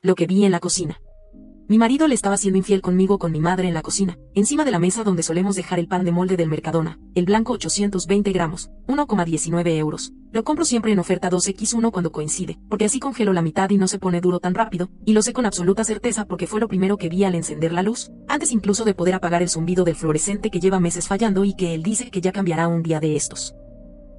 Lo que vi en la cocina. Mi marido le estaba siendo infiel conmigo con mi madre en la cocina, encima de la mesa donde solemos dejar el pan de molde del Mercadona, el blanco 820 gramos, 1,19 euros. Lo compro siempre en oferta 2x1 cuando coincide, porque así congelo la mitad y no se pone duro tan rápido, y lo sé con absoluta certeza porque fue lo primero que vi al encender la luz, antes incluso de poder apagar el zumbido del fluorescente que lleva meses fallando y que él dice que ya cambiará un día de estos.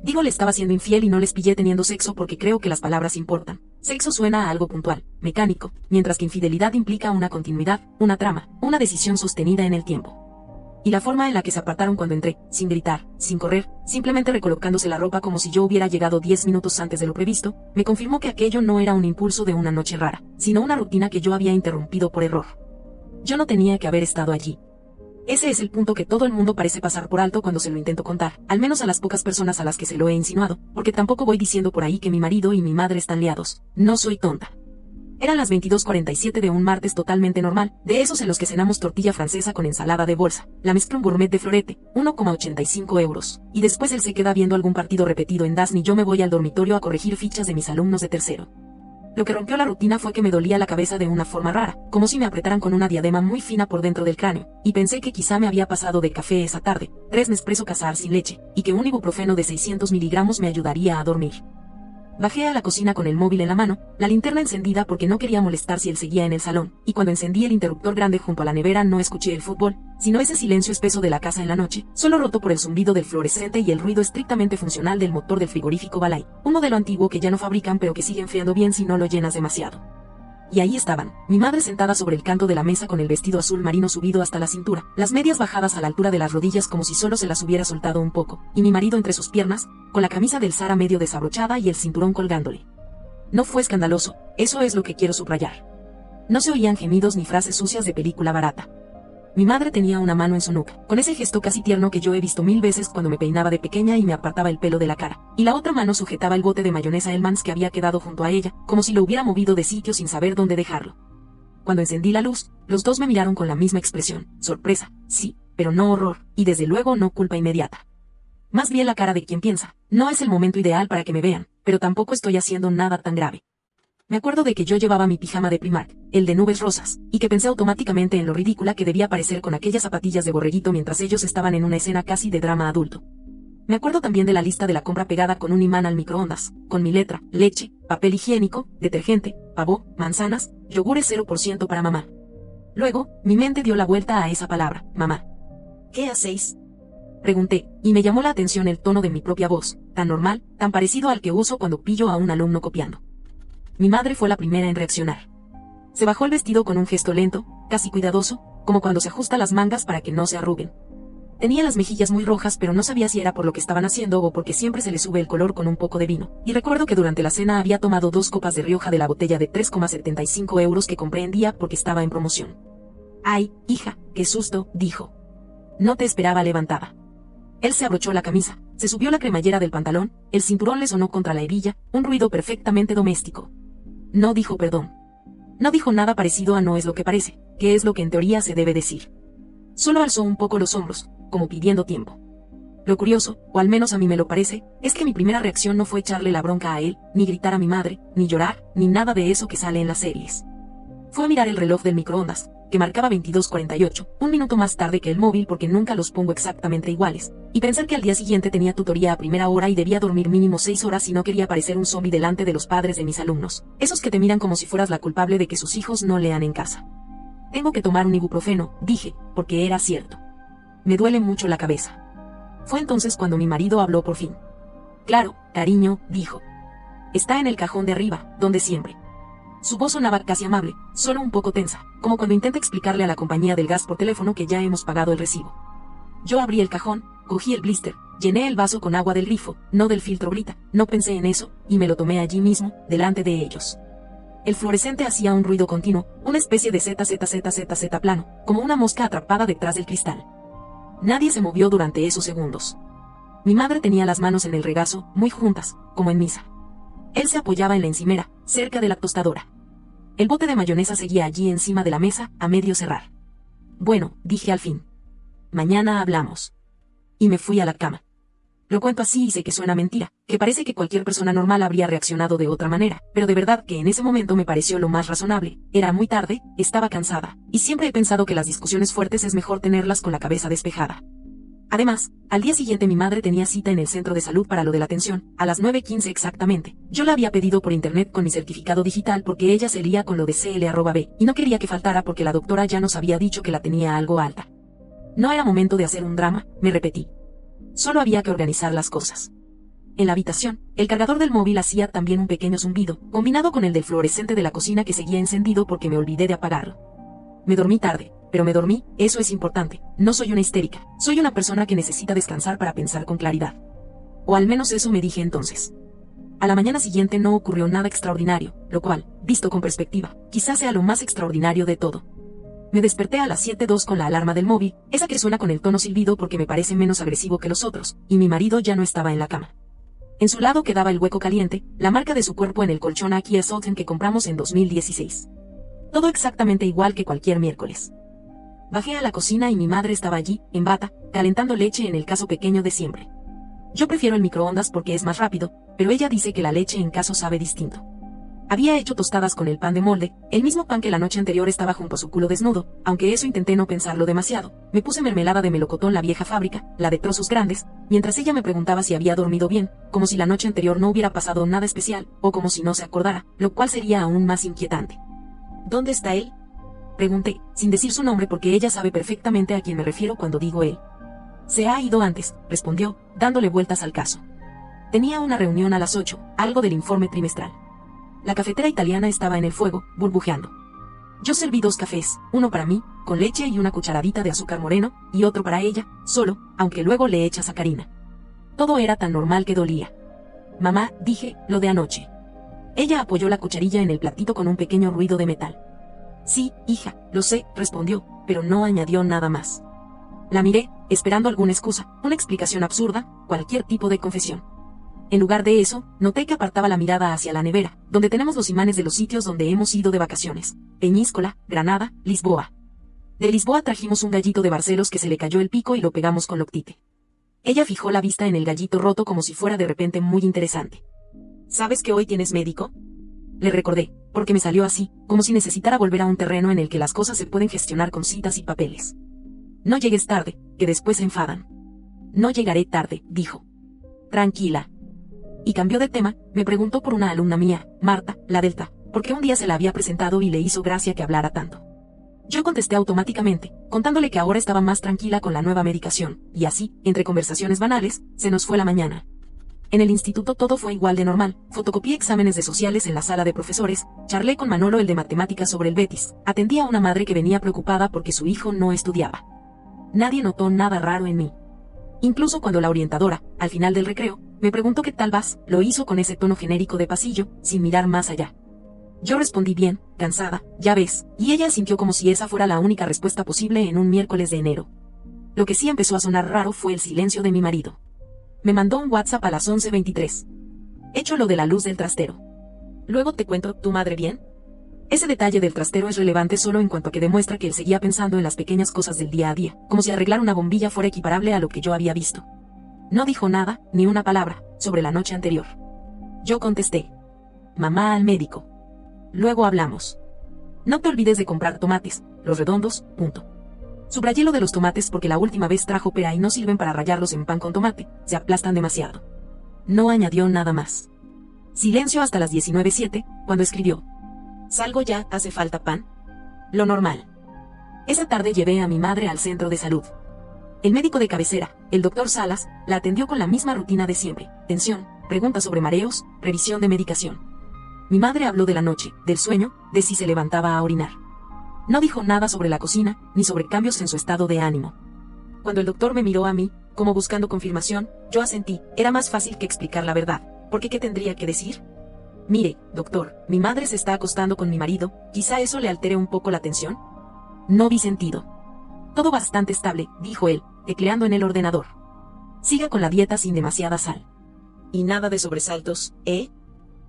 Digo le estaba siendo infiel y no les pillé teniendo sexo porque creo que las palabras importan. Sexo suena a algo puntual, mecánico, mientras que infidelidad implica una continuidad, una trama, una decisión sostenida en el tiempo. Y la forma en la que se apartaron cuando entré, sin gritar, sin correr, simplemente recolocándose la ropa como si yo hubiera llegado 10 minutos antes de lo previsto, me confirmó que aquello no era un impulso de una noche rara, sino una rutina que yo había interrumpido por error. Yo no tenía que haber estado allí. Ese es el punto que todo el mundo parece pasar por alto cuando se lo intento contar, al menos a las pocas personas a las que se lo he insinuado, porque tampoco voy diciendo por ahí que mi marido y mi madre están liados. No soy tonta. Eran las 22:47 de un martes totalmente normal, de esos en los que cenamos tortilla francesa con ensalada de bolsa, la mezcla un gourmet de Florete, 1,85 euros, y después él se queda viendo algún partido repetido en DAZN y yo me voy al dormitorio a corregir fichas de mis alumnos de tercero. Lo que rompió la rutina fue que me dolía la cabeza de una forma rara, como si me apretaran con una diadema muy fina por dentro del cráneo, y pensé que quizá me había pasado de café esa tarde, 3 Nespresso Casar sin leche, y que un ibuprofeno de 600 miligramos me ayudaría a dormir. Bajé a la cocina con el móvil en la mano, la linterna encendida porque no quería molestar si él seguía en el salón, y cuando encendí el interruptor grande junto a la nevera no escuché el fútbol, sino ese silencio espeso de la casa en la noche, solo roto por el zumbido del fluorescente y el ruido estrictamente funcional del motor del frigorífico Balay, un modelo antiguo que ya no fabrican pero que sigue enfriando bien si no lo llenas demasiado. Y ahí estaban, mi madre sentada sobre el canto de la mesa con el vestido azul marino subido hasta la cintura, las medias bajadas a la altura de las rodillas como si solo se las hubiera soltado un poco, y mi marido entre sus piernas, con la camisa del Zara medio desabrochada y el cinturón colgándole. No fue escandaloso, eso es lo que quiero subrayar. No se oían gemidos ni frases sucias de película barata. Mi madre tenía una mano en su nuca, con ese gesto casi tierno que yo he visto 1000 veces cuando me peinaba de pequeña y me apartaba el pelo de la cara, y la otra mano sujetaba el bote de mayonesa Hellmann's que había quedado junto a ella, como si lo hubiera movido de sitio sin saber dónde dejarlo. Cuando encendí la luz, los dos me miraron con la misma expresión, sorpresa, sí, pero no horror, y desde luego no culpa inmediata. Más bien la cara de quien piensa, no es el momento ideal para que me vean, pero tampoco estoy haciendo nada tan grave. Me acuerdo de que yo llevaba mi pijama de Primark, el de nubes rosas, y que pensé automáticamente en lo ridícula que debía parecer con aquellas zapatillas de borreguito mientras ellos estaban en una escena casi de drama adulto. Me acuerdo también de la lista de la compra pegada con un imán al microondas, con mi letra, leche, papel higiénico, detergente, pavó, manzanas, yogures 0% para mamá. Luego, mi mente dio la vuelta a esa palabra, mamá. ¿Qué hacéis?, pregunté, y me llamó la atención el tono de mi propia voz, tan normal, tan parecido al que uso cuando pillo a un alumno copiando. Mi madre fue la primera en reaccionar. Se bajó el vestido con un gesto lento, casi cuidadoso, como cuando se ajusta las mangas para que no se arruguen. Tenía las mejillas muy rojas pero no sabía si era por lo que estaban haciendo o porque siempre se le sube el color con un poco de vino, y recuerdo que durante la cena había tomado 2 copas de Rioja de la botella de 3,75 euros que compré en día porque estaba en promoción. «Ay, hija, qué susto», dijo. «No te esperaba levantada». Él se abrochó la camisa, se subió la cremallera del pantalón, el cinturón le sonó contra la hebilla, un ruido perfectamente doméstico. No dijo perdón. No dijo nada parecido a no es lo que parece, que es lo que en teoría se debe decir. Solo alzó un poco los hombros, como pidiendo tiempo. Lo curioso, o al menos a mí me lo parece, es que mi primera reacción no fue echarle la bronca a él, ni gritar a mi madre, ni llorar, ni nada de eso que sale en las series. Fue a mirar el reloj del microondas, que marcaba 22:48, un minuto más tarde que el móvil porque nunca los pongo exactamente iguales, y pensar que al día siguiente tenía tutoría a primera hora y debía dormir mínimo 6 horas si no quería parecer un zombie delante de los padres de mis alumnos, esos que te miran como si fueras la culpable de que sus hijos no lean en casa. Tengo que tomar un ibuprofeno, dije, porque era cierto. Me duele mucho la cabeza. Fue entonces cuando mi marido habló por fin. Claro, cariño, dijo. Está en el cajón de arriba, donde siempre. Su voz sonaba casi amable, solo un poco tensa, como cuando intenta explicarle a la compañía del gas por teléfono que ya hemos pagado el recibo. Yo abrí el cajón, cogí el blister, llené el vaso con agua del grifo, no del filtro Brita, no pensé en eso, y me lo tomé allí mismo, delante de ellos. El fluorescente hacía un ruido continuo, una especie de ZZZZZ plano, como una mosca atrapada detrás del cristal. Nadie se movió durante esos segundos. Mi madre tenía las manos en el regazo, muy juntas, como en misa. Él se apoyaba en la encimera, cerca de la tostadora. El bote de mayonesa seguía allí encima de la mesa, a medio cerrar. Bueno, dije al fin. Mañana hablamos. Y me fui a la cama. Lo cuento así y sé que suena mentira, que parece que cualquier persona normal habría reaccionado de otra manera, pero de verdad que en ese momento me pareció lo más razonable. Era muy tarde, estaba cansada, y siempre he pensado que las discusiones fuertes es mejor tenerlas con la cabeza despejada. Además, al día siguiente mi madre tenía cita en el centro de salud para lo de la atención, a las 9:15 exactamente. Yo la había pedido por internet con mi certificado digital porque ella se iría con lo de CL@B, y no quería que faltara porque la doctora ya nos había dicho que la tenía algo alta. No era momento de hacer un drama, me repetí. Solo había que organizar las cosas. En la habitación, el cargador del móvil hacía también un pequeño zumbido, combinado con el del fluorescente de la cocina que seguía encendido porque me olvidé de apagarlo. Me dormí tarde, pero me dormí, eso es importante. No soy una histérica, soy una persona que necesita descansar para pensar con claridad. O al menos eso me dije entonces. A la mañana siguiente no ocurrió nada extraordinario, lo cual, visto con perspectiva, quizás sea lo más extraordinario de todo. Me desperté a las 7:02 con la alarma del móvil, esa que suena con el tono silbido porque me parece menos agresivo que los otros, y mi marido ya no estaba en la cama. En su lado quedaba el hueco caliente, la marca de su cuerpo en el colchón Kia Sultan que compramos en 2016. Todo exactamente igual que cualquier miércoles. Bajé a la cocina y mi madre estaba allí, en bata, calentando leche en el caso pequeño de siempre. Yo prefiero el microondas porque es más rápido, pero ella dice que la leche en caso sabe distinto. Había hecho tostadas con el pan de molde, el mismo pan que la noche anterior estaba junto a su culo desnudo, aunque eso intenté no pensarlo demasiado. Me puse mermelada de melocotón la vieja fábrica, la de trozos grandes, mientras ella me preguntaba si había dormido bien, como si la noche anterior no hubiera pasado nada especial, o como si no se acordara, lo cual sería aún más inquietante. ¿Dónde está él?, pregunté, sin decir su nombre porque ella sabe perfectamente a quién me refiero cuando digo él. Se ha ido antes, respondió, dándole vueltas al caso. Tenía una reunión a las 8, algo del informe trimestral. La cafetera italiana estaba en el fuego, burbujeando. Yo serví 2 cafés, uno para mí, con leche y una cucharadita de azúcar moreno, y otro para ella, solo, aunque luego le echa sacarina. Todo era tan normal que dolía. Mamá, dije, lo de anoche. Ella apoyó la cucharilla en el platito con un pequeño ruido de metal. Sí, hija, lo sé, respondió, pero no añadió nada más. La miré, esperando alguna excusa, una explicación absurda, cualquier tipo de confesión. En lugar de eso, noté que apartaba la mirada hacia la nevera, donde tenemos los imanes de los sitios donde hemos ido de vacaciones: Peñíscola, Granada, Lisboa. De Lisboa trajimos un gallito de Barcelos que se le cayó el pico y lo pegamos con loctite. Ella fijó la vista en el gallito roto como si fuera de repente muy interesante. ¿Sabes que hoy tienes médico?, le recordé, porque me salió así, como si necesitara volver a un terreno en el que las cosas se pueden gestionar con citas y papeles. No llegues tarde, que después se enfadan. No llegaré tarde, dijo. Tranquila. Y cambió de tema, me preguntó por una alumna mía, Marta, la Delta, porque un día se la había presentado y le hizo gracia que hablara tanto. Yo contesté automáticamente, contándole que ahora estaba más tranquila con la nueva medicación, y así, entre conversaciones banales, se nos fue la mañana. En el instituto todo fue igual de normal, fotocopié exámenes de sociales en la sala de profesores, charlé con Manolo el de matemáticas sobre el Betis, atendí a una madre que venía preocupada porque su hijo no estudiaba. Nadie notó nada raro en mí. Incluso cuando la orientadora, al final del recreo, me preguntó qué tal vas, lo hizo con ese tono genérico de pasillo, sin mirar más allá. Yo respondí bien, cansada, ya ves, y ella sintió como si esa fuera la única respuesta posible en un miércoles de enero. Lo que sí empezó a sonar raro fue el silencio de mi marido. Me mandó un WhatsApp a las 11:23. Hecho lo de la luz del trastero. Luego te cuento, ¿tu madre bien? Ese detalle del trastero es relevante solo en cuanto a que demuestra que él seguía pensando en las pequeñas cosas del día a día, como si arreglar una bombilla fuera equiparable a lo que yo había visto. No dijo nada, ni una palabra, sobre la noche anterior. Yo contesté: mamá al médico. Luego hablamos. No te olvides de comprar tomates, los redondos, punto. Subrayé lo de los tomates porque la última vez trajo pera y no sirven para rallarlos en pan con tomate, se aplastan demasiado. No añadió nada más. Silencio hasta las 19:07, cuando escribió: ¿salgo ya, hace falta pan? Lo normal. Esa tarde llevé a mi madre al centro de salud. El médico de cabecera, el doctor Salas, la atendió con la misma rutina de siempre: tensión, preguntas sobre mareos, revisión de medicación. Mi madre habló de la noche, del sueño, de si se levantaba a orinar. No dijo nada sobre la cocina, ni sobre cambios en su estado de ánimo. Cuando el doctor me miró a mí, como buscando confirmación, yo asentí. Era más fácil que explicar la verdad, porque ¿qué tendría que decir? Mire, doctor, mi madre se está acostando con mi marido, quizá eso le altere un poco la tensión. No vi sentido. Todo bastante estable, dijo él, tecleando en el ordenador. Siga con la dieta sin demasiada sal. Y nada de sobresaltos, ¿eh?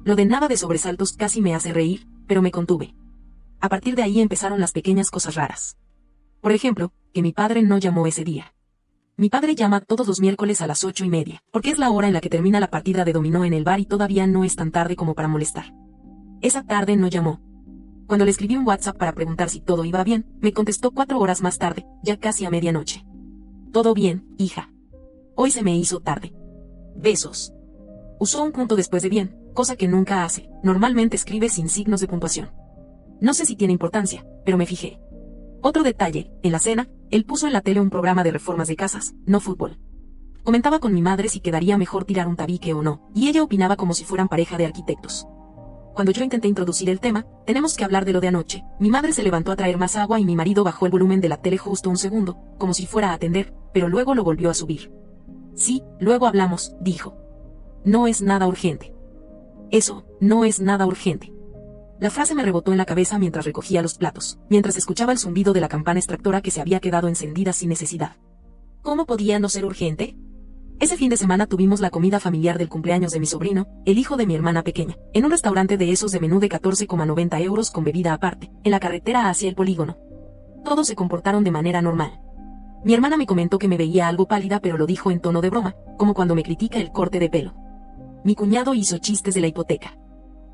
Lo de nada de sobresaltos casi me hace reír, pero me contuve. A partir de ahí empezaron las pequeñas cosas raras. Por ejemplo, que mi padre no llamó ese día. Mi padre llama todos los miércoles a las 8:30, porque es la hora en la que termina la partida de dominó en el bar y todavía no es tan tarde como para molestar. Esa tarde no llamó. Cuando le escribí un WhatsApp para preguntar si todo iba bien, me contestó 4 horas más tarde, ya casi a medianoche. Todo bien, hija. Hoy se me hizo tarde. Besos. Usó un punto después de bien, cosa que nunca hace. Normalmente escribe sin signos de puntuación. No sé si tiene importancia, pero me fijé. Otro detalle, en la cena, él puso en la tele un programa de reformas de casas, no fútbol. Comentaba con mi madre si quedaría mejor tirar un tabique o no, y ella opinaba como si fueran pareja de arquitectos. Cuando yo intenté introducir el tema, tenemos que hablar de lo de anoche, mi madre se levantó a traer más agua y mi marido bajó el volumen de la tele justo un segundo, como si fuera a atender, pero luego lo volvió a subir. Sí, luego hablamos, dijo. No es nada urgente. Eso, no es nada urgente. La frase me rebotó en la cabeza mientras recogía los platos, mientras escuchaba el zumbido de la campana extractora que se había quedado encendida sin necesidad. ¿Cómo podía no ser urgente? Ese fin de semana tuvimos la comida familiar del cumpleaños de mi sobrino, el hijo de mi hermana pequeña, en un restaurante de esos de menú de 14,90 euros con bebida aparte, en la carretera hacia el polígono. Todos se comportaron de manera normal. Mi hermana me comentó que me veía algo pálida, pero lo dijo en tono de broma, como cuando me critica el corte de pelo. Mi cuñado hizo chistes de la hipoteca.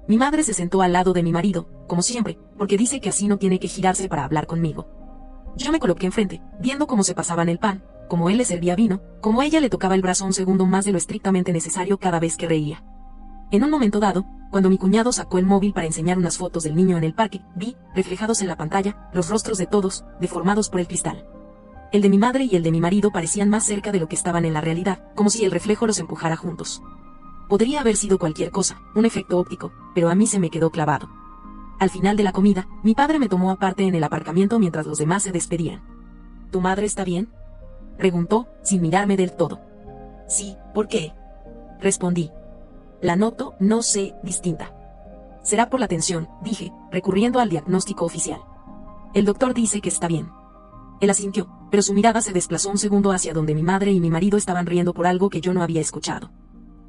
Mi madre se sentó al lado de mi marido, como siempre, porque dice que así no tiene que girarse para hablar conmigo. Yo me coloqué enfrente, viendo cómo se pasaban el pan, cómo él le servía vino, cómo ella le tocaba el brazo un segundo más de lo estrictamente necesario cada vez que reía. En un momento dado, cuando mi cuñado sacó el móvil para enseñar unas fotos del niño en el parque, vi, reflejados en la pantalla, los rostros de todos, deformados por el cristal. El de mi madre y el de mi marido parecían más cerca de lo que estaban en la realidad, como si el reflejo los empujara juntos. Podría haber sido cualquier cosa, un efecto óptico, pero a mí se me quedó clavado. Al final de la comida, mi padre me tomó aparte en el aparcamiento mientras los demás se despedían. ¿Tu madre está bien?, preguntó, sin mirarme del todo. Sí, ¿por qué?, respondí. La noto, no sé, distinta. Será por la tensión, dije, recurriendo al diagnóstico oficial. El doctor dice que está bien. Él asintió, pero su mirada se desplazó un segundo hacia donde mi madre y mi marido estaban riendo por algo que yo no había escuchado.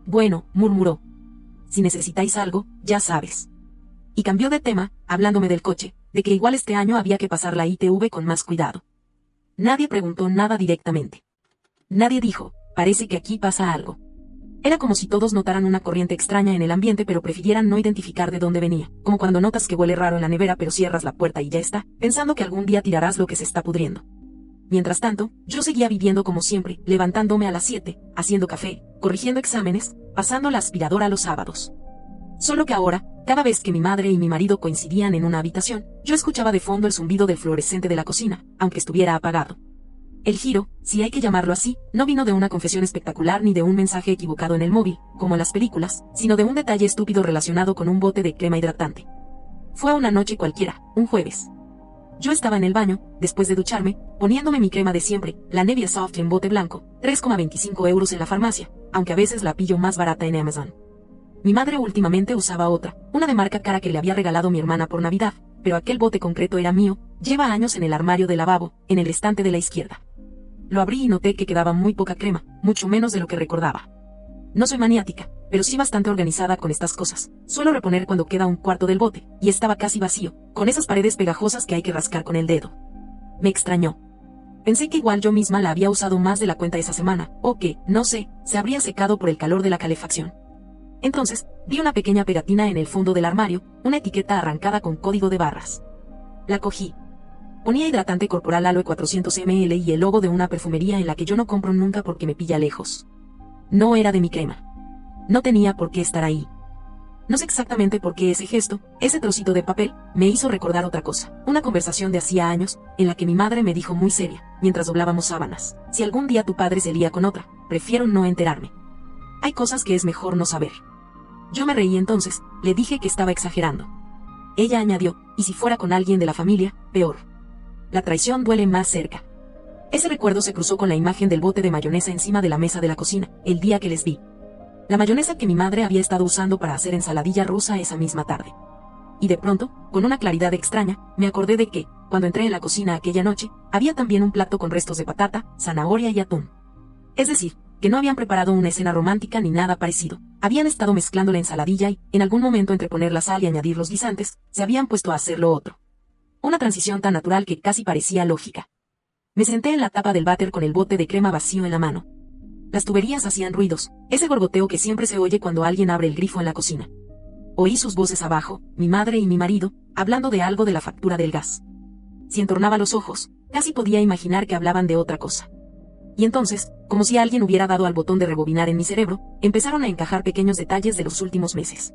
Bueno, murmuró. Si necesitáis algo, ya sabes. Y cambió de tema, hablándome del coche, de que igual este año había que pasar la ITV con más cuidado. Nadie preguntó nada directamente. Nadie dijo, parece que aquí pasa algo. Era como si todos notaran una corriente extraña en el ambiente pero prefirieran no identificar de dónde venía, como cuando notas que huele raro en la nevera pero cierras la puerta y ya está, pensando que algún día tirarás lo que se está pudriendo. Mientras tanto, yo seguía viviendo como siempre, levantándome a las 7, haciendo café, corrigiendo exámenes, pasando la aspiradora los sábados. Solo que ahora, cada vez que mi madre y mi marido coincidían en una habitación, yo escuchaba de fondo el zumbido del fluorescente de la cocina, aunque estuviera apagado. El giro, si hay que llamarlo así, no vino de una confesión espectacular ni de un mensaje equivocado en el móvil, como en las películas, sino de un detalle estúpido relacionado con un bote de crema hidratante. Fue una noche cualquiera, un jueves. Yo estaba en el baño, después de ducharme, poniéndome mi crema de siempre, la Nevia Soft en bote blanco, 3,25 euros en la farmacia, aunque a veces la pillo más barata en Amazon. Mi madre últimamente usaba otra, una de marca cara que le había regalado mi hermana por Navidad, pero aquel bote concreto era mío, lleva años en el armario del lavabo, en el estante de la izquierda. Lo abrí y noté que quedaba muy poca crema, mucho menos de lo que recordaba. No soy maniática, pero sí bastante organizada con estas cosas. Suelo reponer cuando queda un cuarto del bote, y estaba casi vacío, con esas paredes pegajosas que hay que rascar con el dedo. Me extrañó. Pensé que igual yo misma la había usado más de la cuenta esa semana, o que, no sé, se habría secado por el calor de la calefacción. Entonces, vi una pequeña pegatina en el fondo del armario, una etiqueta arrancada con código de barras. La cogí. Ponía hidratante corporal Aloe 400 ml y el logo de una perfumería en la que yo no compro nunca porque me pilla lejos. No era de mi crema. No tenía por qué estar ahí. No sé exactamente por qué ese gesto, ese trocito de papel, me hizo recordar otra cosa, una conversación de hacía años, en la que mi madre me dijo muy seria, mientras doblábamos sábanas: si algún día tu padre se lía con otra, prefiero no enterarme. Hay cosas que es mejor no saber. Yo me reí entonces, le dije que estaba exagerando. Ella añadió, y si fuera con alguien de la familia, peor. La traición duele más cerca. Ese recuerdo se cruzó con la imagen del bote de mayonesa encima de la mesa de la cocina, el día que les vi. La mayonesa que mi madre había estado usando para hacer ensaladilla rusa esa misma tarde. Y de pronto, con una claridad extraña, me acordé de que, cuando entré en la cocina aquella noche, había también un plato con restos de patata, zanahoria y atún. Es decir, que no habían preparado una escena romántica ni nada parecido. Habían estado mezclando la ensaladilla y, en algún momento entre poner la sal y añadir los guisantes, se habían puesto a hacer lo otro. Una transición tan natural que casi parecía lógica. Me senté en la tapa del váter con el bote de crema vacío en la mano. Las tuberías hacían ruidos, ese gorgoteo que siempre se oye cuando alguien abre el grifo en la cocina. Oí sus voces abajo, mi madre y mi marido, hablando de algo de la factura del gas. Si entornaba los ojos, casi podía imaginar que hablaban de otra cosa. Y entonces, como si alguien hubiera dado al botón de rebobinar en mi cerebro, empezaron a encajar pequeños detalles de los últimos meses.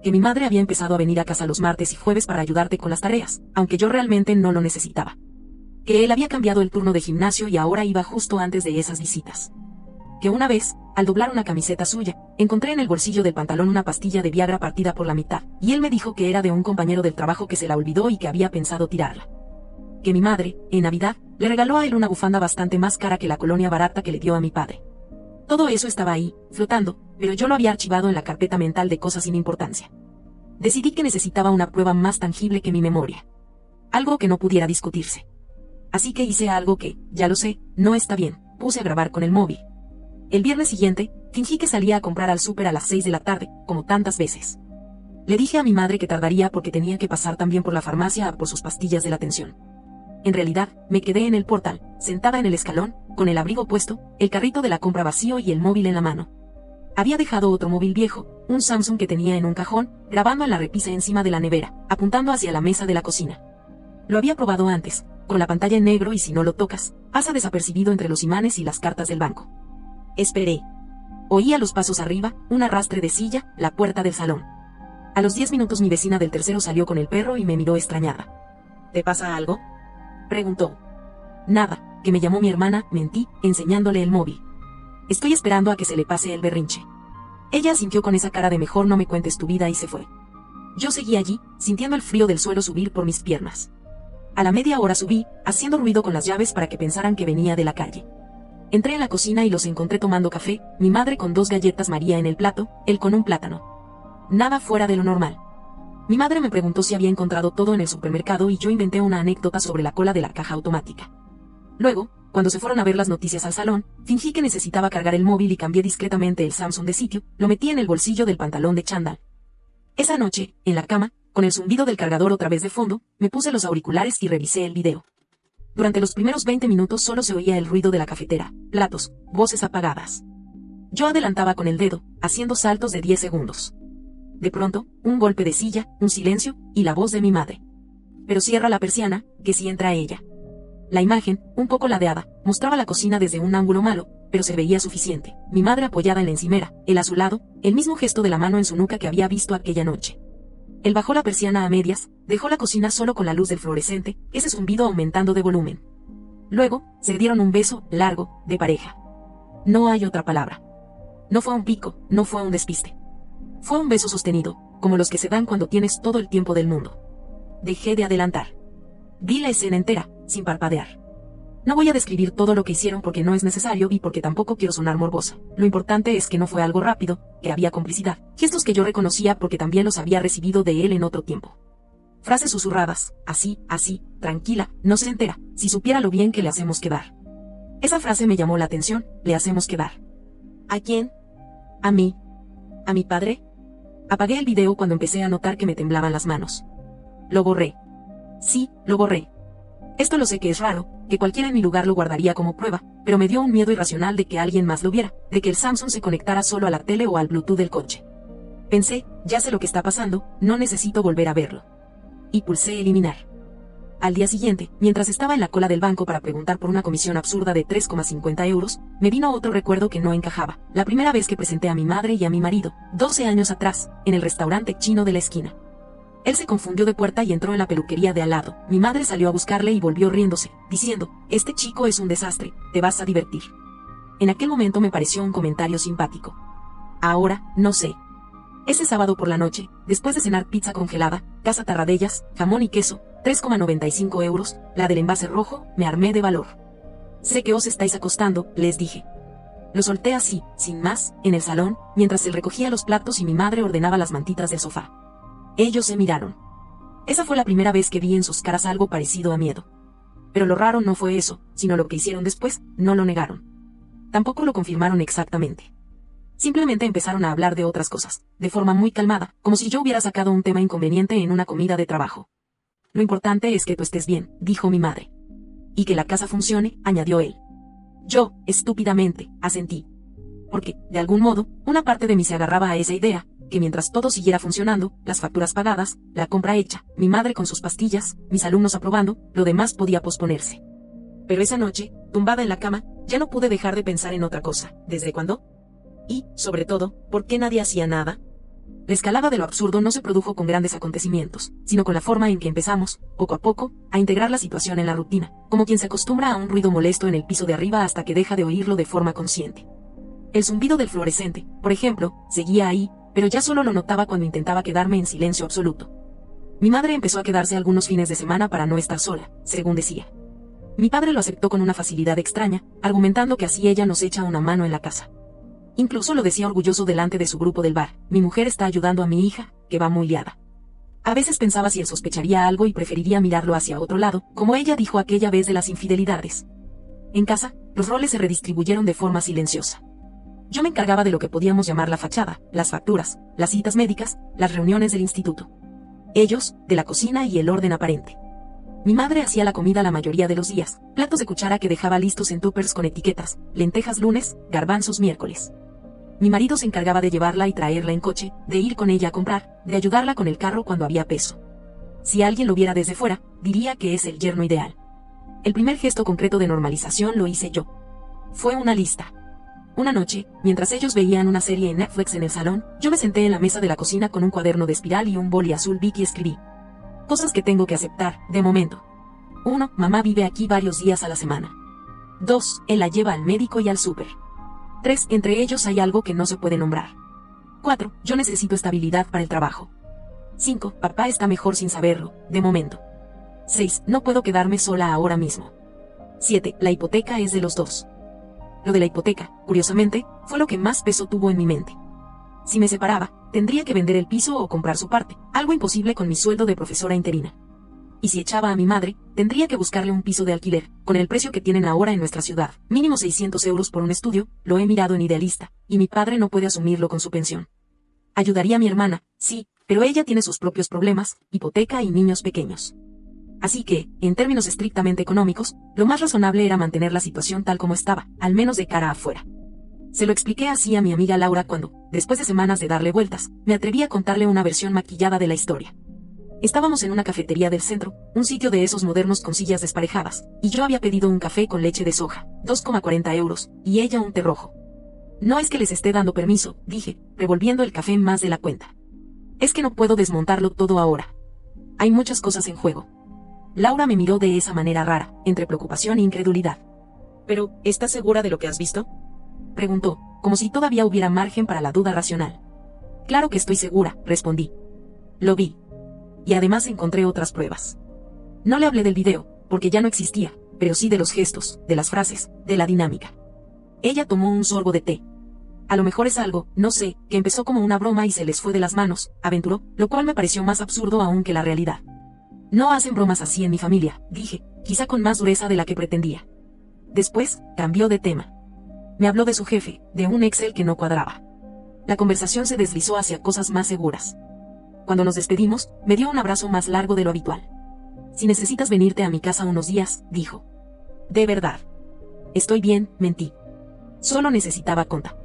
Que mi madre había empezado a venir a casa los martes y jueves para ayudarte con las tareas, aunque yo realmente no lo necesitaba. Que él había cambiado el turno de gimnasio y ahora iba justo antes de esas visitas. Que una vez, al doblar una camiseta suya, encontré en el bolsillo del pantalón una pastilla de Viagra partida por la mitad, y él me dijo que era de un compañero del trabajo que se la olvidó y que había pensado tirarla. Que mi madre, en Navidad, le regaló a él una bufanda bastante más cara que la colonia barata que le dio a mi padre. Todo eso estaba ahí, flotando, pero yo lo había archivado en la carpeta mental de cosas sin importancia. Decidí que necesitaba una prueba más tangible que mi memoria. Algo que no pudiera discutirse. Así que hice algo que, ya lo sé, no está bien, puse a grabar con el móvil. El viernes siguiente, fingí que salía a comprar al súper a las 6 de la tarde, como tantas veces. Le dije a mi madre que tardaría porque tenía que pasar también por la farmacia a por sus pastillas de la tensión. En realidad, me quedé en el portal, sentada en el escalón, con el abrigo puesto, el carrito de la compra vacío y el móvil en la mano. Había dejado otro móvil viejo, un Samsung que tenía en un cajón, grabando en la repisa encima de la nevera, apuntando hacia la mesa de la cocina. Lo había probado antes, con la pantalla en negro y si no lo tocas, pasa desapercibido entre los imanes y las cartas del banco. Esperé. Oía los pasos arriba, un arrastre de silla, la puerta del salón. A los 10 minutos mi vecina del tercero salió con el perro y me miró extrañada. ¿Te pasa algo?, preguntó. Nada, que me llamó mi hermana, mentí, enseñándole el móvil. Estoy esperando a que se le pase el berrinche. Ella asintió con esa cara de mejor no me cuentes tu vida y se fue. Yo seguí allí, sintiendo el frío del suelo subir por mis piernas. A la media hora subí, haciendo ruido con las llaves para que pensaran que venía de la calle. Entré en la cocina y los encontré tomando café, mi madre con 2 galletas María en el plato, él con un plátano. Nada fuera de lo normal. Mi madre me preguntó si había encontrado todo en el supermercado y yo inventé una anécdota sobre la cola de la caja automática. Luego, cuando se fueron a ver las noticias al salón, fingí que necesitaba cargar el móvil y cambié discretamente el Samsung de sitio, lo metí en el bolsillo del pantalón de chándal. Esa noche, en la cama, con el zumbido del cargador otra vez de fondo, me puse los auriculares y revisé el video. Durante los primeros 20 minutos solo se oía el ruido de la cafetera, platos, voces apagadas. Yo adelantaba con el dedo, haciendo saltos de 10 segundos. De pronto, un golpe de silla, un silencio, y la voz de mi madre. Pero cierra la persiana, que si entra ella. La imagen, un poco ladeada, mostraba la cocina desde un ángulo malo, pero se veía suficiente. Mi madre apoyada en la encimera, él a su lado, el mismo gesto de la mano en su nuca que había visto aquella noche. Él bajó la persiana a medias, dejó la cocina solo con la luz del fluorescente, ese zumbido aumentando de volumen. Luego, se dieron un beso, largo, de pareja. No hay otra palabra. No fue un pico, no fue un despiste. Fue un beso sostenido, como los que se dan cuando tienes todo el tiempo del mundo. Dejé de adelantar. Vi la escena entera, sin parpadear. No voy a describir todo lo que hicieron porque no es necesario y porque tampoco quiero sonar morbosa. Lo importante es que no fue algo rápido, que había complicidad, gestos que yo reconocía porque también los había recibido de él en otro tiempo. Frases susurradas, así, tranquila, no se entera, si supiera lo bien que le hacemos quedar. Esa frase me llamó la atención, le hacemos quedar. ¿A quién? ¿A mí? ¿A mi padre? Apagué el video cuando empecé a notar que me temblaban las manos. Lo borré. Sí, lo borré. Esto lo sé que es raro, que cualquiera en mi lugar lo guardaría como prueba, pero me dio un miedo irracional de que alguien más lo viera, de que el Samsung se conectara solo a la tele o al Bluetooth del coche. Pensé, ya sé lo que está pasando, no necesito volver a verlo. Y pulsé eliminar. Al día siguiente, mientras estaba en la cola del banco para preguntar por una comisión absurda de 3,50 euros, me vino otro recuerdo que no encajaba, la primera vez que presenté a mi madre y a mi marido, 12 años atrás, en el restaurante chino de la esquina. Él se confundió de puerta y entró en la peluquería de al lado. Mi madre salió a buscarle y volvió riéndose, diciendo, este chico es un desastre, te vas a divertir. En aquel momento me pareció un comentario simpático. Ahora, no sé. Ese sábado por la noche, después de cenar pizza congelada, casa Tarradellas, jamón y queso, 3,95 euros, la del envase rojo, me armé de valor. Sé que os estáis acostando, les dije. Lo solté así, sin más, en el salón, mientras él recogía los platos y mi madre ordenaba las mantitas del sofá. Ellos se miraron. Esa fue la primera vez que vi en sus caras algo parecido a miedo. Pero lo raro no fue eso, sino lo que hicieron después, no lo negaron. Tampoco lo confirmaron exactamente. Simplemente empezaron a hablar de otras cosas, de forma muy calmada, como si yo hubiera sacado un tema inconveniente en una comida de trabajo. Lo importante es que tú estés bien, dijo mi madre. Y que la casa funcione, añadió él. Yo, estúpidamente, asentí. Porque, de algún modo, una parte de mí se agarraba a esa idea, que mientras todo siguiera funcionando, las facturas pagadas, la compra hecha, mi madre con sus pastillas, mis alumnos aprobando, lo demás podía posponerse. Pero esa noche, tumbada en la cama, ya no pude dejar de pensar en otra cosa. ¿Desde cuándo? Y, sobre todo, ¿por qué nadie hacía nada? La escalada de lo absurdo no se produjo con grandes acontecimientos, sino con la forma en que empezamos, poco a poco, a integrar la situación en la rutina, como quien se acostumbra a un ruido molesto en el piso de arriba hasta que deja de oírlo de forma consciente. El zumbido del fluorescente, por ejemplo, seguía ahí, pero ya solo lo notaba cuando intentaba quedarme en silencio absoluto. Mi madre empezó a quedarse algunos fines de semana para no estar sola, según decía. Mi padre lo aceptó con una facilidad extraña, argumentando que así ella nos echa una mano en la casa. Incluso lo decía orgulloso delante de su grupo del bar: mi mujer está ayudando a mi hija, que va muy liada. A veces pensaba si él sospecharía algo y preferiría mirarlo hacia otro lado, como ella dijo aquella vez de las infidelidades. En casa, los roles se redistribuyeron de forma silenciosa. Yo me encargaba de lo que podíamos llamar la fachada, las facturas, las citas médicas, las reuniones del instituto. Ellos, de la cocina y el orden aparente. Mi madre hacía la comida la mayoría de los días, platos de cuchara que dejaba listos en tuppers con etiquetas, lentejas lunes, garbanzos miércoles. Mi marido se encargaba de llevarla y traerla en coche, de ir con ella a comprar, de ayudarla con el carro cuando había peso. Si alguien lo viera desde fuera, diría que es el yerno ideal. El primer gesto concreto de normalización lo hice yo. Fue una lista. Una noche, mientras ellos veían una serie en Netflix en el salón, yo me senté en la mesa de la cocina con un cuaderno de espiral y un boli azul Bic y escribí: cosas que tengo que aceptar, de momento. 1. Mamá vive aquí varios días a la semana. 2. Él la lleva al médico y al súper. 3. Entre ellos hay algo que no se puede nombrar. 4. Yo necesito estabilidad para el trabajo. 5. Papá está mejor sin saberlo, de momento. 6. No puedo quedarme sola ahora mismo. 7. La hipoteca es de los dos. Lo de la hipoteca, curiosamente, fue lo que más peso tuvo en mi mente. Si me separaba, tendría que vender el piso o comprar su parte, algo imposible con mi sueldo de profesora interina. Y si echaba a mi madre, tendría que buscarle un piso de alquiler, con el precio que tienen ahora en nuestra ciudad, mínimo 600 euros por un estudio, lo he mirado en Idealista, y mi padre no puede asumirlo con su pensión. Ayudaría a mi hermana, sí, pero ella tiene sus propios problemas, hipoteca y niños pequeños. Así que, en términos estrictamente económicos, lo más razonable era mantener la situación tal como estaba, al menos de cara afuera. Se lo expliqué así a mi amiga Laura cuando, después de semanas de darle vueltas, me atreví a contarle una versión maquillada de la historia. Estábamos en una cafetería del centro, un sitio de esos modernos con sillas desparejadas, y yo había pedido un café con leche de soja, 2,40 euros, y ella un té rojo. No es que les esté dando permiso, dije, revolviendo el café más de la cuenta. Es que no puedo desmontarlo todo ahora. Hay muchas cosas en juego. Laura me miró de esa manera rara, entre preocupación e incredulidad. ¿Pero, estás segura de lo que has visto?, preguntó, como si todavía hubiera margen para la duda racional. Claro que estoy segura, respondí. Lo vi. Y además encontré otras pruebas. No le hablé del video, porque ya no existía, pero sí de los gestos, de las frases, de la dinámica. Ella tomó un sorbo de té. A lo mejor es algo, no sé, que empezó como una broma y se les fue de las manos, aventuró, lo cual me pareció más absurdo aún que la realidad. No hacen bromas así en mi familia, dije, quizá con más dureza de la que pretendía. Después, cambió de tema. Me habló de su jefe, de un Excel que no cuadraba. La conversación se deslizó hacia cosas más seguras. Cuando nos despedimos, me dio un abrazo más largo de lo habitual. Si necesitas venirte a mi casa unos días, dijo. De verdad. Estoy bien, mentí. Solo necesitaba conta.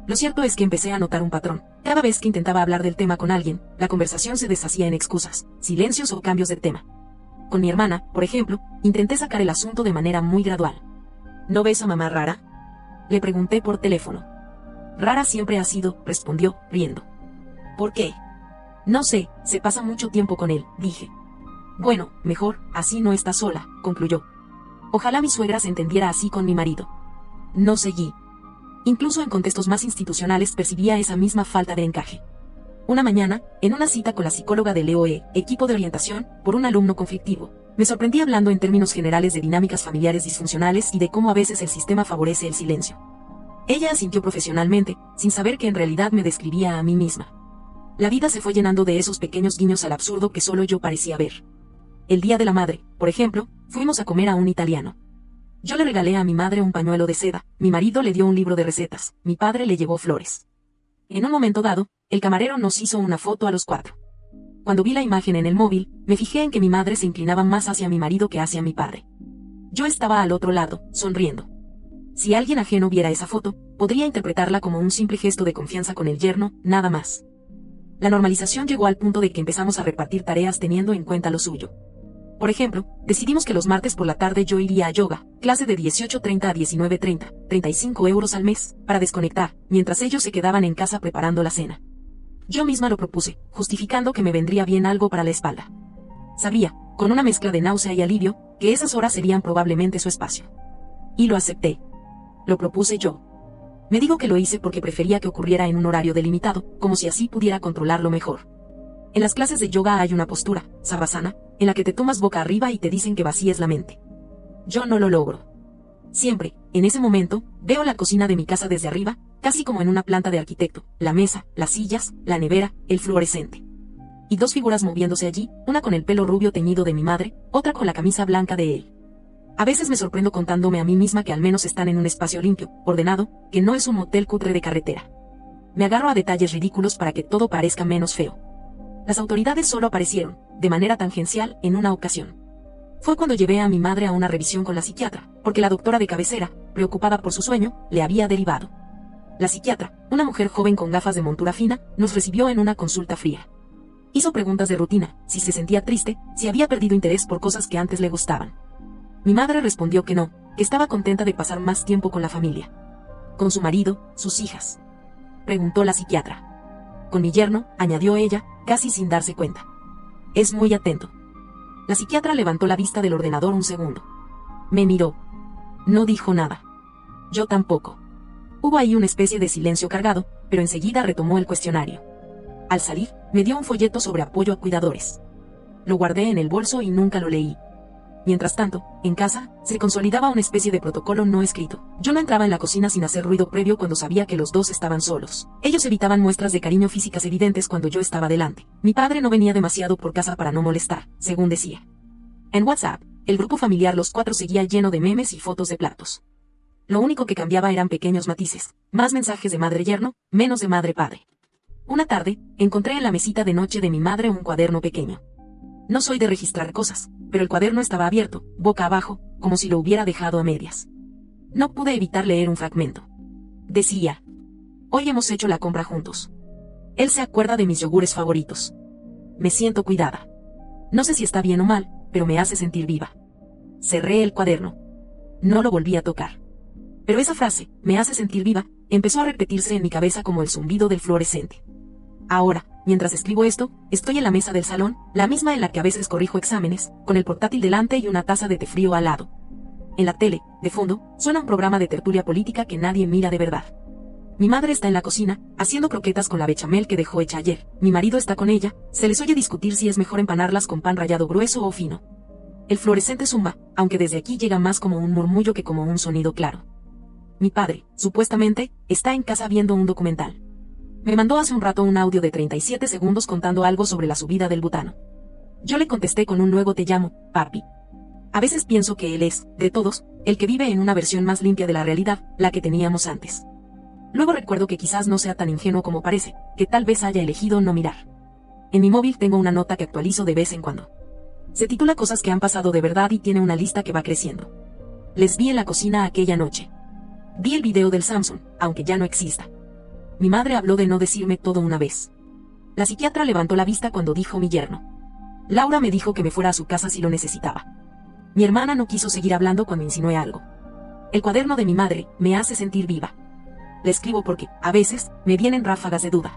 Lo cierto es que empecé a notar un patrón. Cada vez que intentaba hablar del tema con alguien, la conversación se deshacía en excusas, silencios o cambios de tema. Con mi hermana, por ejemplo, intenté sacar el asunto de manera muy gradual. ¿No ves a mamá rara?, le pregunté por teléfono. Rara siempre ha sido, respondió, riendo. ¿Por qué? No sé, se pasa mucho tiempo con él, dije. Bueno, mejor, así no está sola, concluyó. Ojalá mi suegra se entendiera así con mi marido. No seguí. Incluso en contextos más institucionales percibía esa misma falta de encaje. Una mañana, en una cita con la psicóloga del EOE, equipo de orientación, por un alumno conflictivo, me sorprendí hablando en términos generales de dinámicas familiares disfuncionales y de cómo a veces el sistema favorece el silencio. Ella asintió profesionalmente, sin saber que en realidad me describía a mí misma. La vida se fue llenando de esos pequeños guiños al absurdo que solo yo parecía ver. El Día de la Madre, por ejemplo, fuimos a comer a un italiano. Yo le regalé a mi madre un pañuelo de seda, mi marido le dio un libro de recetas, mi padre le llevó flores. En un momento dado, el camarero nos hizo una foto a los 4. Cuando vi la imagen en el móvil, me fijé en que mi madre se inclinaba más hacia mi marido que hacia mi padre. Yo estaba al otro lado, sonriendo. Si alguien ajeno viera esa foto, podría interpretarla como un simple gesto de confianza con el yerno, nada más. La normalización llegó al punto de que empezamos a repartir tareas teniendo en cuenta lo suyo. Por ejemplo, decidimos que los martes por la tarde yo iría a yoga, clase de 18:30 a 19:30, 35 euros al mes, para desconectar, mientras ellos se quedaban en casa preparando la cena. Yo misma lo propuse, justificando que me vendría bien algo para la espalda. Sabía, con una mezcla de náusea y alivio, que esas horas serían probablemente su espacio. Y lo acepté. Lo propuse yo. Me digo que lo hice porque prefería que ocurriera en un horario delimitado, como si así pudiera controlarlo mejor. En las clases de yoga hay una postura, savasana, en la que te tomas boca arriba y te dicen que vacíes la mente. Yo no lo logro. Siempre, en ese momento, veo la cocina de mi casa desde arriba, casi como en una planta de arquitecto, la mesa, las sillas, la nevera, el fluorescente. Y dos figuras moviéndose allí, una con el pelo rubio teñido de mi madre, otra con la camisa blanca de él. A veces me sorprendo contándome a mí misma que al menos están en un espacio limpio, ordenado, que no es un motel cutre de carretera. Me agarro a detalles ridículos para que todo parezca menos feo. Las autoridades solo aparecieron, de manera tangencial, en una ocasión. Fue cuando llevé a mi madre a una revisión con la psiquiatra, porque la doctora de cabecera, preocupada por su sueño, le había derivado. La psiquiatra, una mujer joven con gafas de montura fina, nos recibió en una consulta fría. Hizo preguntas de rutina, si se sentía triste, si había perdido interés por cosas que antes le gustaban. Mi madre respondió que no, que estaba contenta de pasar más tiempo con la familia. Con su marido, sus hijas. Preguntó la psiquiatra. Con mi yerno, añadió ella, casi sin darse cuenta. Es muy atento. La psiquiatra levantó la vista del ordenador un segundo. Me miró. No dijo nada. Yo tampoco. Hubo ahí una especie de silencio cargado, pero enseguida retomó el cuestionario. Al salir, me dio un folleto sobre apoyo a cuidadores. Lo guardé en el bolso y nunca lo leí. Mientras tanto, en casa, se consolidaba una especie de protocolo no escrito. Yo no entraba en la cocina sin hacer ruido previo cuando sabía que los dos estaban solos. Ellos evitaban muestras de cariño físicas evidentes cuando yo estaba delante. Mi padre no venía demasiado por casa para no molestar, según decía. En WhatsApp, el grupo familiar Los Cuatro seguía lleno de memes y fotos de platos. Lo único que cambiaba eran pequeños matices, más mensajes de madre-yerno, menos de madre-padre. Una tarde, encontré en la mesita de noche de mi madre un cuaderno pequeño. No soy de registrar cosas, pero el cuaderno estaba abierto, boca abajo, como si lo hubiera dejado a medias. No pude evitar leer un fragmento. Decía: hoy hemos hecho la compra juntos. Él se acuerda de mis yogures favoritos. Me siento cuidada. No sé si está bien o mal, pero me hace sentir viva. Cerré el cuaderno. No lo volví a tocar. Pero esa frase, me hace sentir viva, empezó a repetirse en mi cabeza como el zumbido del fluorescente. Ahora, mientras escribo esto, estoy en la mesa del salón, la misma en la que a veces corrijo exámenes, con el portátil delante y una taza de té frío al lado. En la tele, de fondo, suena un programa de tertulia política que nadie mira de verdad. Mi madre está en la cocina, haciendo croquetas con la bechamel que dejó hecha ayer. Mi marido está con ella, se les oye discutir si es mejor empanarlas con pan rallado grueso o fino. El fluorescente zumba, aunque desde aquí llega más como un murmullo que como un sonido claro. Mi padre, supuestamente, está en casa viendo un documental. Me mandó hace un rato un audio de 37 segundos contando algo sobre la subida del butano. Yo le contesté con un luego te llamo, papi. A veces pienso que él es, de todos, el que vive en una versión más limpia de la realidad, la que teníamos antes. Luego recuerdo que quizás no sea tan ingenuo como parece, que tal vez haya elegido no mirar. En mi móvil tengo una nota que actualizo de vez en cuando. Se titula Cosas que han pasado de verdad y tiene una lista que va creciendo. Les vi en la cocina aquella noche. Vi el video del Samsung, aunque ya no exista. Mi madre habló de no decirme todo una vez. La psiquiatra levantó la vista cuando dijo mi yerno. Laura me dijo que me fuera a su casa si lo necesitaba. Mi hermana no quiso seguir hablando cuando insinué algo. El cuaderno de mi madre me hace sentir viva. Le escribo porque, a veces, me vienen ráfagas de duda.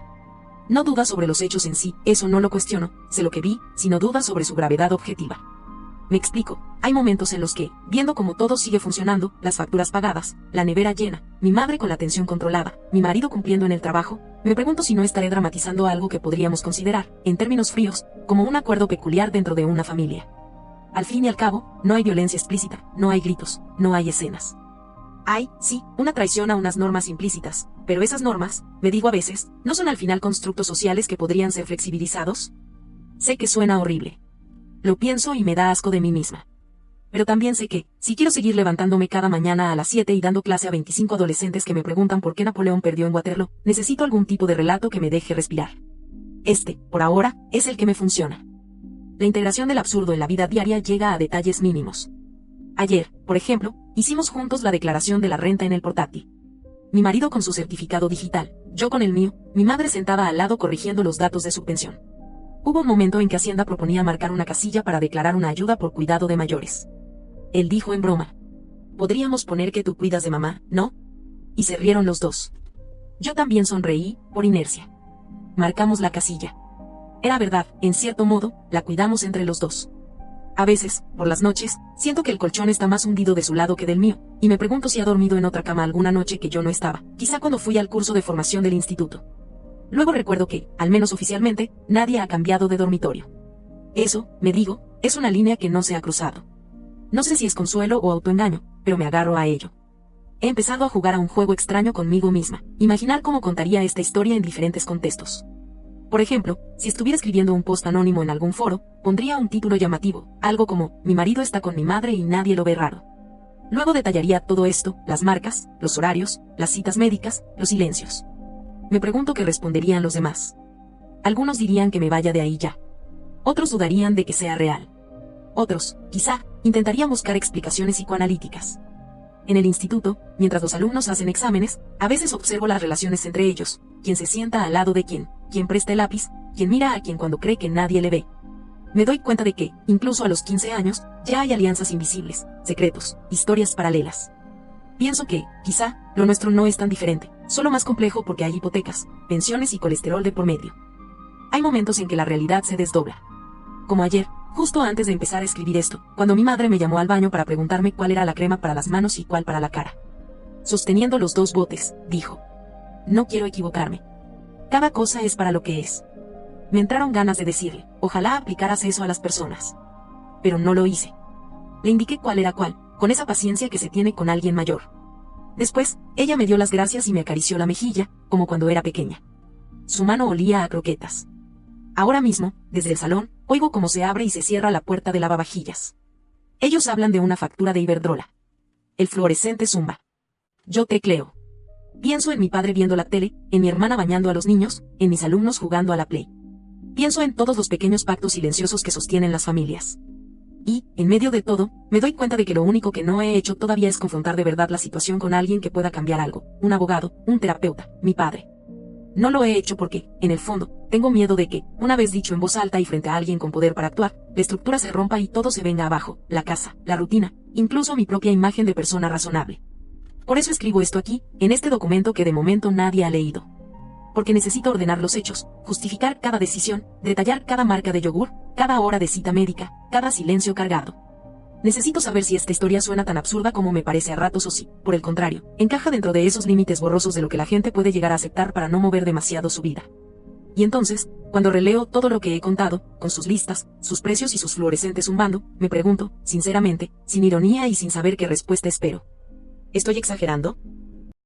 No dudas sobre los hechos en sí, eso no lo cuestiono, sé lo que vi, sino dudas sobre su gravedad objetiva. Me explico, hay momentos en los que, viendo cómo todo sigue funcionando, las facturas pagadas, la nevera llena, mi madre con la atención controlada, mi marido cumpliendo en el trabajo, me pregunto si no estaré dramatizando algo que podríamos considerar, en términos fríos, como un acuerdo peculiar dentro de una familia. Al fin y al cabo, no hay violencia explícita, no hay gritos, no hay escenas. Hay, sí, una traición a unas normas implícitas, pero esas normas, me digo a veces, ¿no son al final constructos sociales que podrían ser flexibilizados? Sé que suena horrible. Lo pienso y me da asco de mí misma. Pero también sé que, si quiero seguir levantándome cada mañana a las 7 y dando clase a 25 adolescentes que me preguntan por qué Napoleón perdió en Waterloo, necesito algún tipo de relato que me deje respirar. Este, por ahora, es el que me funciona. La integración del absurdo en la vida diaria llega a detalles mínimos. Ayer, Por ejemplo, hicimos juntos la declaración de la renta en el portátil. Mi marido con su certificado digital, yo con el mío, mi madre sentada al lado corrigiendo los datos de su pensión. Hubo un momento en que Hacienda proponía marcar una casilla para declarar una ayuda por cuidado de mayores. Él dijo en broma: podríamos poner que tú cuidas de mamá, ¿no? Y se rieron los dos. Yo también sonreí, por inercia. Marcamos la casilla. Era verdad, en cierto modo, la cuidamos entre los dos. A veces, por las noches, siento que el colchón está más hundido de su lado que del mío, y me pregunto si ha dormido en otra cama alguna noche que yo no estaba, quizá cuando fui al curso de formación del instituto. Luego recuerdo que, al menos oficialmente, nadie ha cambiado de dormitorio. Eso, me digo, es una línea que no se ha cruzado. No sé si es consuelo o autoengaño, pero me agarro a ello. He empezado a jugar a un juego extraño conmigo misma, imaginar cómo contaría esta historia en diferentes contextos. Por ejemplo, si estuviera escribiendo un post anónimo en algún foro, pondría un título llamativo, algo como: mi marido está con mi madre y nadie lo ve raro. Luego detallaría todo esto, las marcas, los horarios, las citas médicas, los silencios. Me pregunto qué responderían los demás. Algunos dirían que me vaya de ahí ya. Otros dudarían de que sea real. Otros, quizá, intentarían buscar explicaciones psicoanalíticas. En el instituto, mientras los alumnos hacen exámenes, a veces observo las relaciones entre ellos, quién se sienta al lado de quién presta el lápiz, quién mira a quién cuando cree que nadie le ve. Me doy cuenta de que, incluso a los 15 años, ya hay alianzas invisibles, secretos, historias paralelas. Pienso que, quizá, lo nuestro no es tan diferente, solo más complejo porque hay hipotecas, pensiones y colesterol de por medio. Hay momentos en que la realidad se desdobla. Como ayer, justo antes de empezar a escribir esto, cuando mi madre me llamó al baño para preguntarme cuál era la crema para las manos y cuál para la cara. Sosteniendo los dos botes, dijo: no quiero equivocarme. Cada cosa es para lo que es. Me entraron ganas de decirle: ojalá aplicaras eso a las personas. Pero no lo hice. Le indiqué cuál era cuál, con esa paciencia que se tiene con alguien mayor. Después, ella me dio las gracias y me acarició la mejilla, como cuando era pequeña. Su mano olía a croquetas. Ahora mismo, desde el salón, oigo cómo se abre y se cierra la puerta del lavavajillas. Ellos hablan de una factura de Iberdrola. El fluorescente zumba. Yo tecleo. Pienso en mi padre viendo la tele, en mi hermana bañando a los niños, en mis alumnos jugando a la Play. Pienso en todos los pequeños pactos silenciosos que sostienen las familias. Y, en medio de todo, me doy cuenta de que lo único que no he hecho todavía es confrontar de verdad la situación con alguien que pueda cambiar algo, un abogado, un terapeuta, mi padre. No lo he hecho porque, en el fondo, tengo miedo de que, una vez dicho en voz alta y frente a alguien con poder para actuar, la estructura se rompa y todo se venga abajo, la casa, la rutina, incluso mi propia imagen de persona razonable. Por eso escribo esto aquí, en este documento que de momento nadie ha leído. Porque necesito ordenar los hechos, justificar cada decisión, detallar cada marca de yogur, cada hora de cita médica, cada silencio cargado. Necesito saber si esta historia suena tan absurda como me parece a ratos o si, por el contrario, encaja dentro de esos límites borrosos de lo que la gente puede llegar a aceptar para no mover demasiado su vida. Y entonces, cuando releo todo lo que he contado, con sus listas, sus precios y sus fluorescentes zumbando, me pregunto, sinceramente, sin ironía y sin saber qué respuesta espero: ¿estoy exagerando?